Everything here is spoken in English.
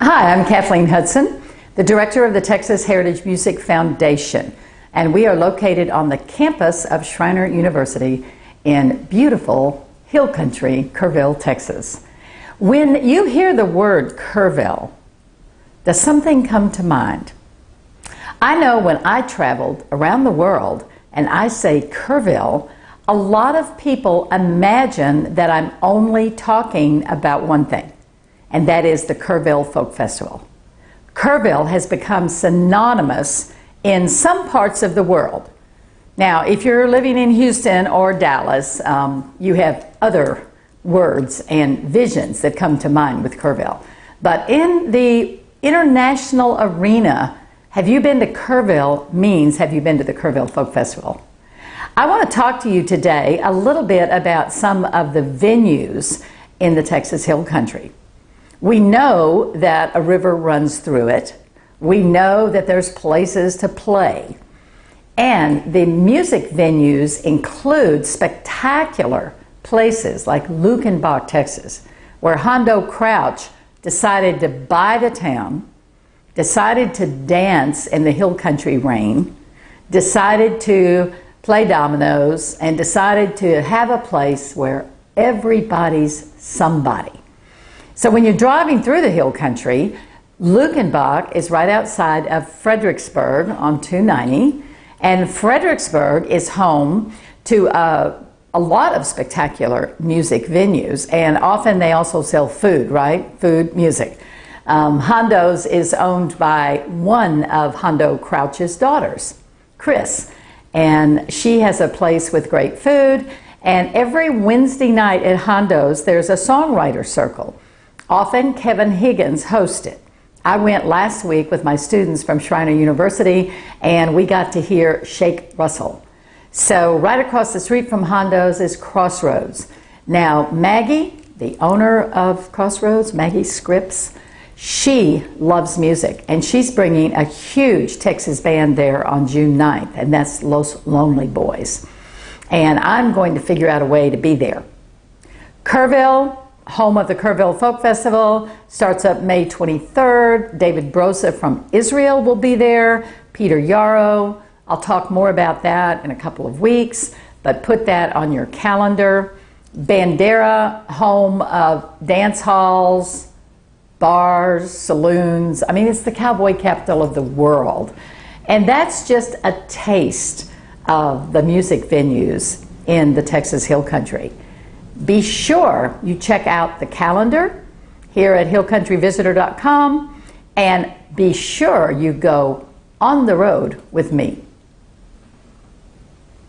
Hi, I'm Kathleen Hudson, the director of the Texas Heritage Music Foundation, and we are located on the campus of Schreiner University in beautiful hill country, Kerrville, Texas. When you hear the word Kerrville, does something come to mind? I know when I traveled around the world and I say Kerrville, a lot of people imagine that I'm only talking about one thing, and that is the Kerrville Folk Festival. Kerrville has become synonymous in some parts of the world. Now, if you're living in Houston or Dallas, you have other words and visions that come to mind with Kerrville. But in the international arena, have you been to Kerrville means have you been to the Kerrville Folk Festival? I want to talk to you today a little bit about some of the venues in the Texas Hill Country. We know that a river runs through it. We know that there's places to play. And the music venues include spectacular places like Lukenbach, Texas, where Hondo Crouch decided to buy the town, decided to dance in the hill country rain, decided to play dominoes, and decided to have a place where everybody's somebody. So when you're driving through the hill country, Lukenbach is right outside of Fredericksburg on 290, and Fredericksburg is home to a lot of spectacular music venues, and often they also sell food, right? Food, music. Hondo's is owned by one of Hondo Crouch's daughters, Chris, and she has a place with great food, and every Wednesday night at Hondo's there's a songwriter circle. Often Kevin Higgins hosts it. I went last week with my students from Schreiner University, and we got to hear Shake Russell. So right across the street from Hondo's is Crossroads. Now Maggie, the owner of Crossroads, Maggie Scripps, she loves music, and she's bringing a huge Texas band there on June 9th, and that's Los Lonely Boys. And I'm going to figure out a way to be there. Kerrville, home of the Kerrville Folk Festival, starts up May 23rd. David Brosa from Israel will be there. Peter Yarrow. I'll talk more about that in a couple of weeks, but put that on your calendar. Bandera, home of dance halls, bars, saloons. I mean, it's the cowboy capital of the world. And that's just a taste of the music venues in the Texas Hill Country. Be sure you check out the calendar here at hillcountryvisitor.com, and be sure you go on the road with me.